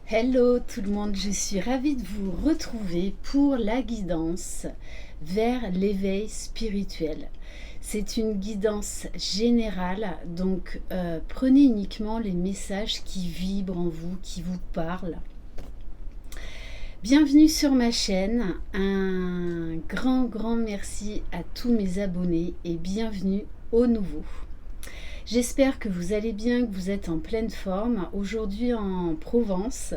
Hello tout le monde, je suis ravie de vous retrouver pour la guidance vers l'éveil spirituel. C'est une guidance générale, donc prenez uniquement les messages qui vibrent en vous, qui vous parlent. Bienvenue sur ma chaîne, un grand merci à tous mes abonnés et bienvenue aux nouveaux. J'espère que vous allez bien, que vous êtes en pleine forme. Aujourd'hui en Provence,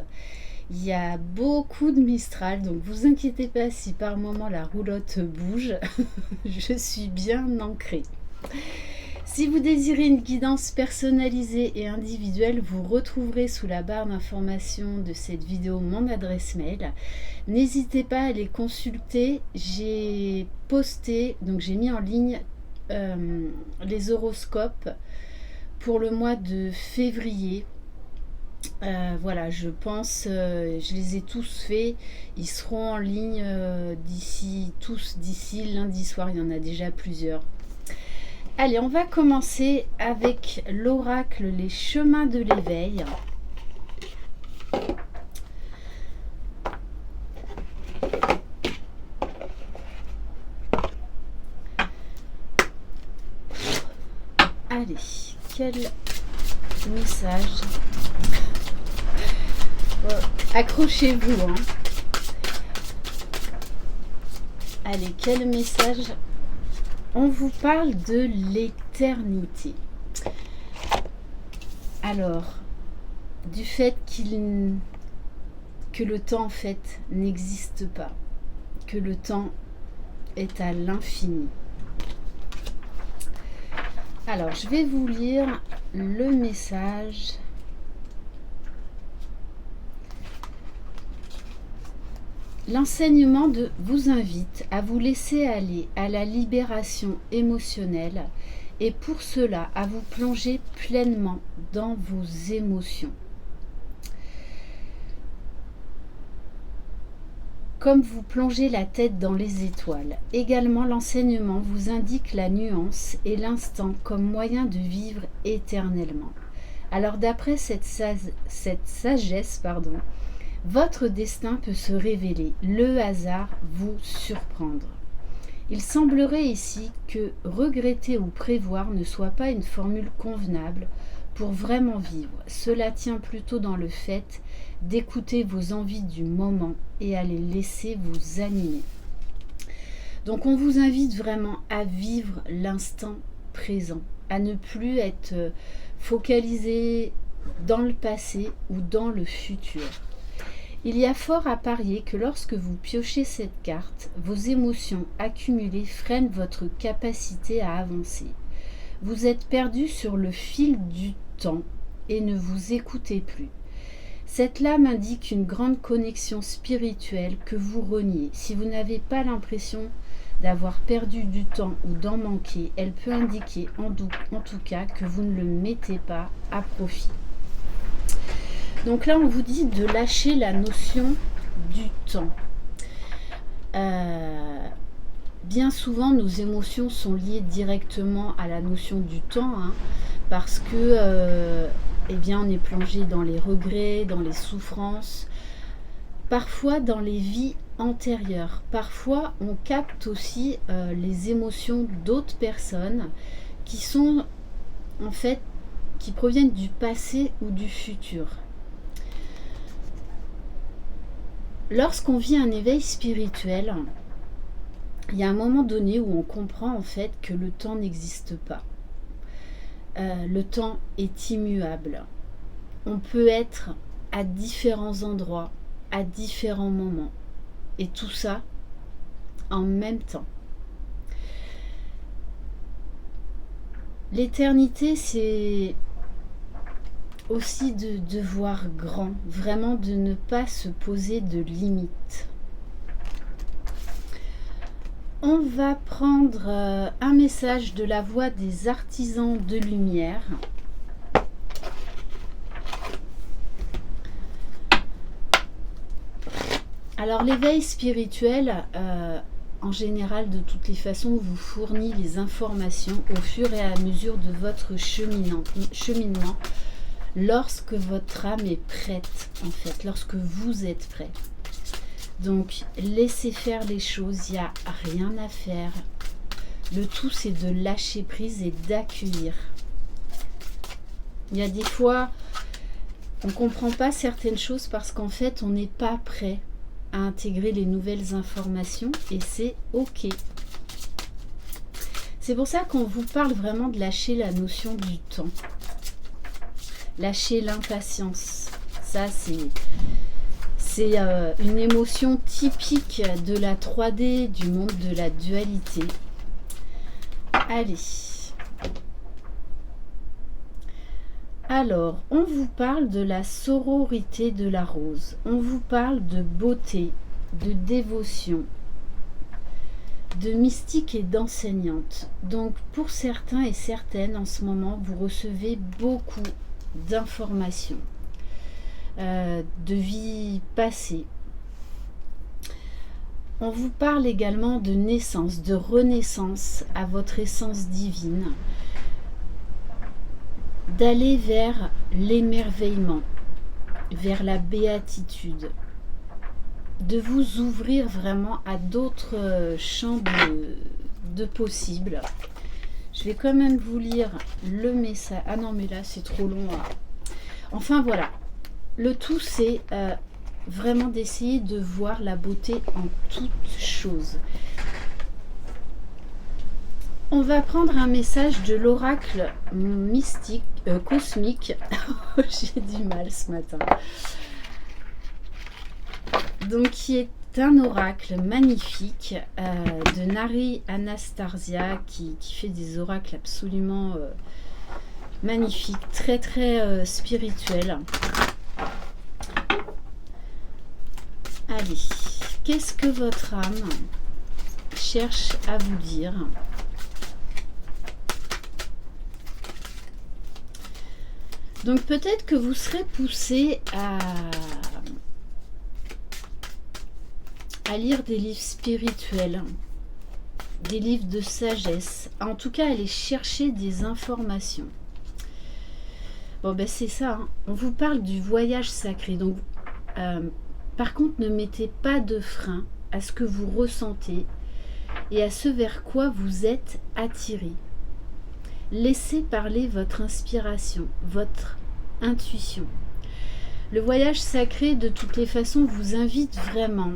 il y a beaucoup de Mistral, donc vous inquiétez pas si par moment la roulotte bouge. Je suis bien ancrée. Si vous désirez une guidance personnalisée et individuelle, vous retrouverez sous la barre d'information de cette vidéo mon adresse mail. N'hésitez pas à les consulter. J'ai posté, donc j'ai mis en ligne les horoscopes pour le mois de février. Voilà, je pense, je les ai tous faits. Ils seront en ligne d'ici lundi soir. Il y en a déjà plusieurs. Allez, on va commencer avec l'oracle Les Chemins de l'éveil. Allez, quel message. Accrochez-vous, hein. Allez, quel message. On vous parle de l'éternité. Alors, du fait que le temps en fait n'existe pas, que le temps est à l'infini. Alors, je vais vous lire le message. L'enseignement vous invite à vous laisser aller à la libération émotionnelle et pour cela à vous plonger pleinement dans vos émotions. Comme vous plongez la tête dans les étoiles. Également, l'enseignement vous indique la nuance et l'instant comme moyen de vivre éternellement. Alors, d'après cette sagesse, votre destin peut se révéler, le hasard vous surprendre. Il semblerait ici que regretter ou prévoir ne soit pas une formule convenable pour vraiment vivre. Cela tient plutôt dans le fait d'écouter vos envies du moment et à les laisser vous animer. Donc on vous invite vraiment à vivre l'instant présent, à ne plus être focalisé dans le passé ou dans le futur. Il y a fort à parier que lorsque vous piochez cette carte, vos émotions accumulées freinent votre capacité à avancer. Vous êtes perdu sur le fil du temps et ne vous écoutez plus. Cette lame indique une grande connexion spirituelle que vous reniez. Si vous n'avez pas l'impression d'avoir perdu du temps ou d'en manquer, elle peut indiquer en tout cas que vous ne le mettez pas à profit. Donc là, on vous dit de lâcher la notion du temps. Bien souvent, nos émotions sont liées directement à la notion du temps, hein, parce que on est plongé dans les regrets, dans les souffrances, parfois dans les vies antérieures. Parfois, on capte aussi les émotions d'autres personnes qui sont en fait qui proviennent du passé ou du futur. Lorsqu'on vit un éveil spirituel, il y a un moment donné où on comprend en fait que le temps n'existe pas. Le temps est immuable. On peut être à différents endroits, à différents moments, et tout ça en même temps. L'éternité, c'est aussi de voir grand, vraiment de ne pas se poser de limites. On va prendre un message de la voix des artisans de lumière. Alors l'éveil spirituel, en général, de toutes les façons, vous fournit les informations au fur et à mesure de votre cheminement lorsque votre âme est prête, en fait, lorsque vous êtes prêt. Donc, laissez faire les choses, il n'y a rien à faire. Le tout, c'est de lâcher prise et d'accueillir. Il y a des fois, on ne comprend pas certaines choses parce qu'en fait, on n'est pas prêt à intégrer les nouvelles informations et c'est OK. C'est pour ça qu'on vous parle vraiment de lâcher la notion du temps. Lâcher l'impatience. Ça, c'est une émotion typique de la 3D, du monde de la dualité. Allez. Alors, on vous parle de la sororité de la rose. On vous parle de beauté, de dévotion, de mystique et d'enseignante. Donc, pour certains et certaines, en ce moment, vous recevez beaucoup d'informations, de vie passée. On vous parle également de naissance, de renaissance à votre essence divine, d'aller vers l'émerveillement, vers la béatitude, de vous ouvrir vraiment à d'autres champs de possibles. Je vais quand même vous lire le message. Ah non, mais là, c'est trop long. Enfin, voilà. Le tout, c'est vraiment d'essayer de voir la beauté en toutes choses. On va prendre un message de l'oracle mystique, cosmique. J'ai du mal ce matin. Donc, qui est un oracle magnifique de Nari Anastasia qui fait des oracles absolument magnifiques, très très spirituels. Allez, qu'est-ce que votre âme cherche à vous dire ? Donc peut-être que vous serez poussé à lire des livres spirituels, des livres de sagesse, en tout cas aller chercher des informations. Bon ben c'est ça, hein. On vous parle du voyage sacré, donc par contre ne mettez pas de frein à ce que vous ressentez et à ce vers quoi vous êtes attiré. Laissez parler votre inspiration, votre intuition. Le voyage sacré, de toutes les façons, vous invite vraiment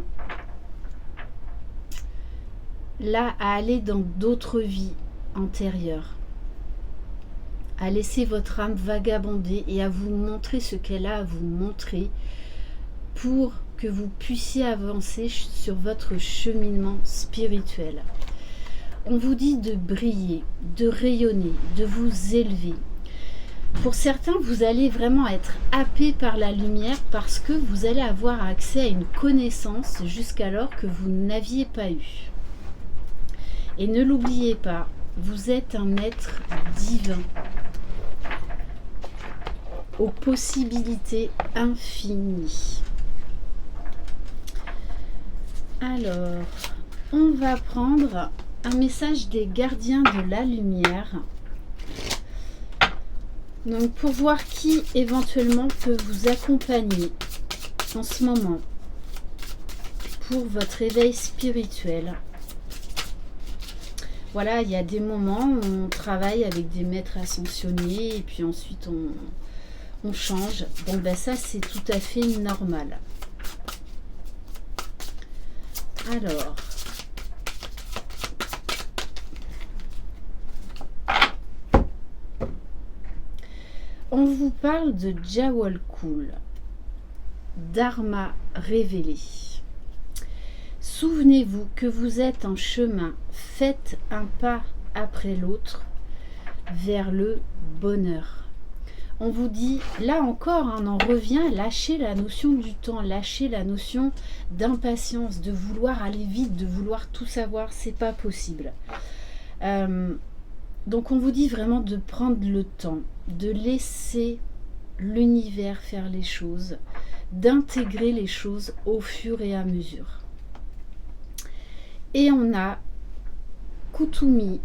là à aller dans d'autres vies antérieures, à laisser votre âme vagabonder et à vous montrer ce qu'elle a à vous montrer pour que vous puissiez avancer sur votre cheminement spirituel. On vous dit de briller, de rayonner, de vous élever. Pour certains, vous allez vraiment être happé par la lumière parce que vous allez avoir accès à une connaissance jusqu'alors que vous n'aviez pas eu. Et ne l'oubliez pas, vous êtes un être divin, aux possibilités infinies. Alors, on va prendre un message des gardiens de la lumière. Donc pour voir qui éventuellement peut vous accompagner en ce moment pour votre éveil spirituel. Voilà, il y a des moments où on travaille avec des maîtres ascensionnés et puis ensuite on change. Bon ben ça c'est tout à fait normal. Alors, on vous parle de Jawalkul, Dharma révélé. Souvenez-vous que vous êtes en chemin, faites un pas après l'autre vers le bonheur. On vous dit, là encore, on en revient à lâcher la notion du temps, lâcher la notion d'impatience, de vouloir aller vite, de vouloir tout savoir, c'est pas possible. Donc on vous dit vraiment de prendre le temps, de laisser l'univers faire les choses, d'intégrer les choses au fur et à mesure. Et on a Kutumi,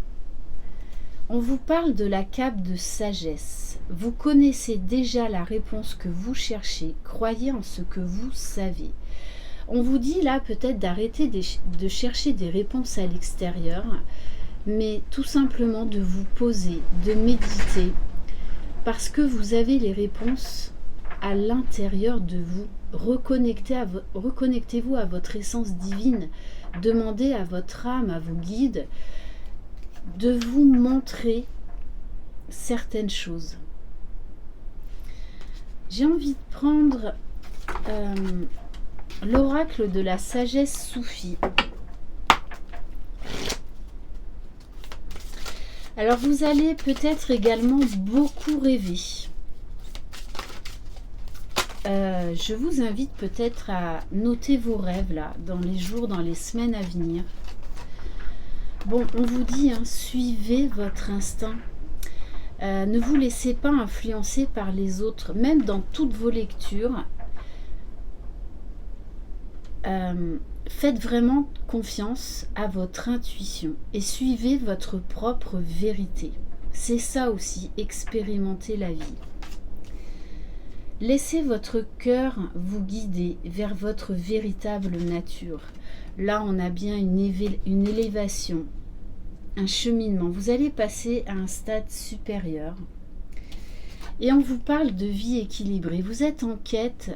On vous parle de la cape de sagesse. Vous connaissez déjà la réponse que vous cherchez. Croyez en ce que vous savez. On vous dit là peut-être d'arrêter de chercher des réponses à l'extérieur, mais tout simplement de vous poser, de méditer, parce que vous avez les réponses à l'intérieur de vous. Reconnectez-vous à votre essence divine. Demandez à votre âme, à vos guides, de vous montrer certaines choses. J'ai envie de prendre l'oracle de la sagesse soufie. Alors vous allez peut-être également beaucoup rêver. Je vous invite peut-être à noter vos rêves là, dans les jours, dans les semaines à venir. Bon, on vous dit, suivez votre instinct. Ne vous laissez pas influencer par les autres, même dans toutes vos lectures. Faites vraiment confiance à votre intuition et suivez votre propre vérité. C'est ça aussi, expérimenter la vie. Laissez votre cœur vous guider vers votre véritable nature. Là, on a bien une élévation, un cheminement. Vous allez passer à un stade supérieur. Et on vous parle de vie équilibrée. Vous êtes en quête.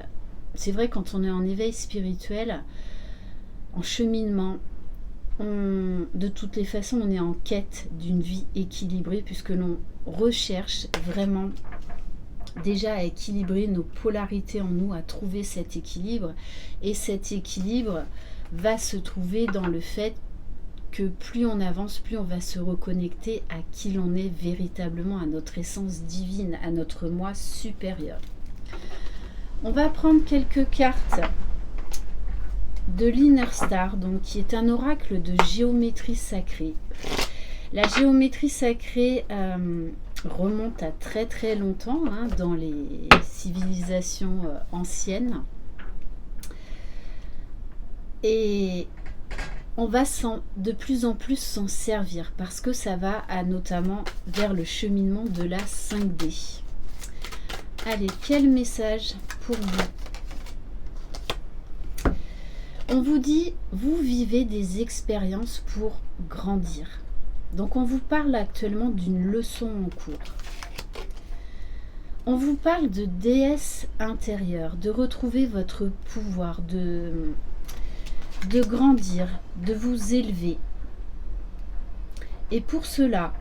C'est vrai, quand on est en éveil spirituel, en cheminement, de toutes les façons, on est en quête d'une vie équilibrée, puisque l'on recherche vraiment déjà à équilibrer nos polarités en nous, à trouver cet équilibre. Et cet équilibre va se trouver dans le fait que plus on avance, plus on va se reconnecter à qui l'on est véritablement, à notre essence divine, à notre moi supérieur. On va prendre quelques cartes de l'Inner Star, donc, qui est un oracle de géométrie sacrée. La géométrie sacrée remonte à très très longtemps, dans les civilisations anciennes. Et on va de plus en plus s'en servir, parce que ça va notamment vers le cheminement de la 5D. Allez, quel message pour vous? On vous dit, vous vivez des expériences pour grandir. Donc on vous parle actuellement d'une leçon en cours. On vous parle de déesse intérieure, de retrouver votre pouvoir, de grandir, de vous élever. Et pour cela,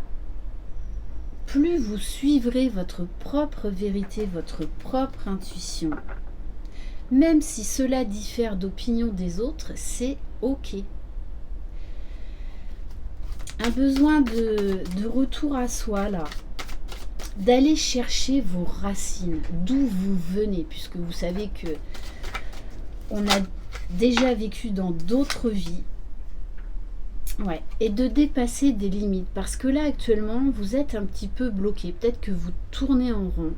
plus vous suivrez votre propre vérité, votre propre intuition, même si cela diffère d'opinion des autres, c'est ok. Un besoin de retour à soi, là, d'aller chercher vos racines, d'où vous venez, puisque vous savez que on a déjà vécu dans d'autres vies. Ouais, et de dépasser des limites, parce que là actuellement vous êtes un petit peu bloqué, peut-être que vous tournez en rond,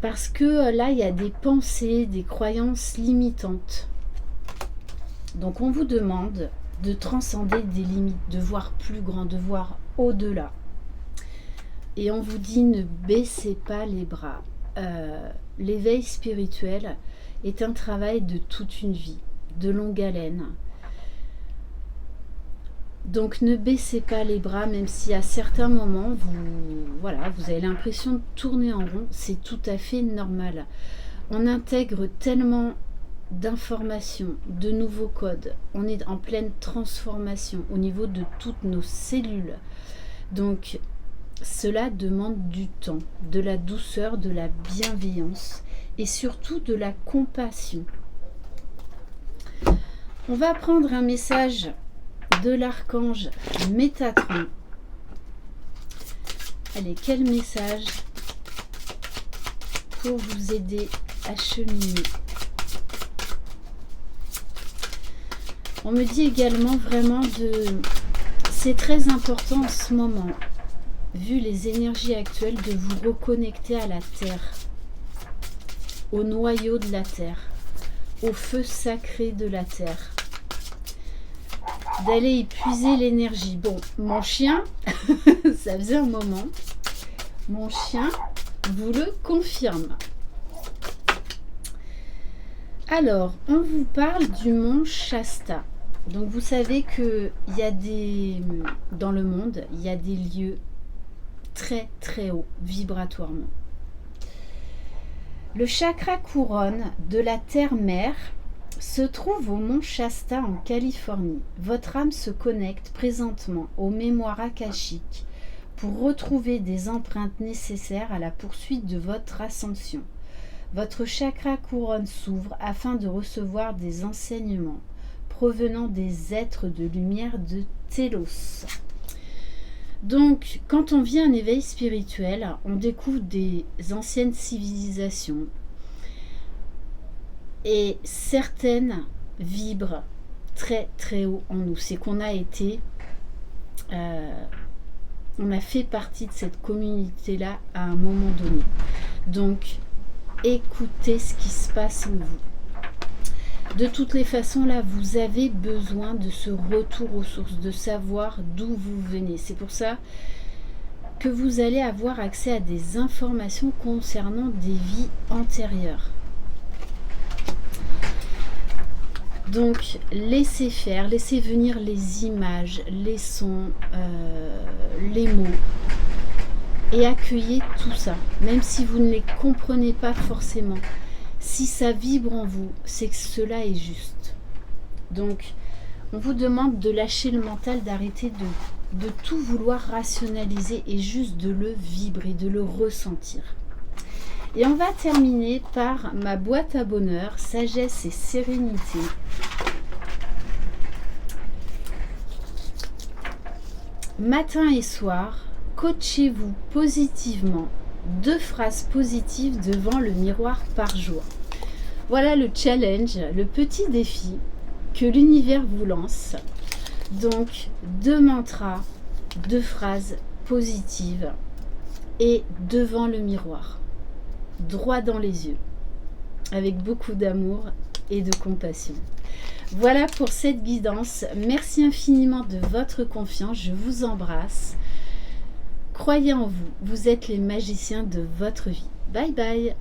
parce que là il y a des pensées, des croyances limitantes. Donc on vous demande de transcender des limites, de voir plus grand, de voir au-delà. Et on vous dit, ne baissez pas les bras. L'éveil spirituel est un travail de toute une vie, de longue haleine. Donc ne baissez pas les bras, même si à certains moments vous avez l'impression de tourner en rond, c'est tout à fait normal. On intègre tellement d'informations, de nouveaux codes, on est en pleine transformation au niveau de toutes nos cellules. Donc cela demande du temps, de la douceur, de la bienveillance et surtout de la compassion. On va prendre un message de l'archange Métatron. Allez, quel message pour vous aider à cheminer? On me dit également vraiment c'est très important en ce moment, vu les énergies actuelles, de vous reconnecter à la terre, au noyau de la terre, au feu sacré de la terre. d'aller épuiser l'énergie. Bon, mon chien, ça faisait un moment, mon chien vous le confirme. Alors, on vous parle du mont Shasta. Donc, vous savez que dans le monde, il y a des lieux très très hauts vibratoirement. Le chakra couronne de la terre-mère se trouve au mont Shasta en Californie. Votre âme se connecte présentement aux mémoires akashiques pour retrouver des empreintes nécessaires à la poursuite de votre ascension. Votre chakra couronne s'ouvre afin de recevoir des enseignements provenant des êtres de lumière de Télos. Donc, quand on vit un éveil spirituel, on découvre des anciennes civilisations et certaines vibrent très très haut en nous. C'est qu'on a été, on a fait partie de cette communauté-là à un moment donné. Donc, écoutez ce qui se passe en vous. De toutes les façons, là, vous avez besoin de ce retour aux sources, de savoir d'où vous venez. C'est pour ça que vous allez avoir accès à des informations concernant des vies antérieures. Donc, laissez faire, laissez venir les images, les sons, les mots. Et accueillez tout ça, même si vous ne les comprenez pas forcément. Si ça vibre en vous, c'est que cela est juste. Donc, on vous demande de lâcher le mental, d'arrêter de tout vouloir rationaliser et juste de le vibrer, de le ressentir. Et on va terminer par ma boîte à bonheur, sagesse et sérénité. Matin et soir, coachez-vous positivement, 2 phrases positives devant le miroir par jour. Voilà le challenge, le petit défi que l'univers vous lance. Donc, 2 mantras, 2 phrases positives et devant le miroir, droit dans les yeux, avec beaucoup d'amour et de compassion. Voilà pour cette guidance. Merci infiniment de votre confiance. Je vous embrasse. Croyez en vous, vous êtes les magiciens de votre vie. Bye bye.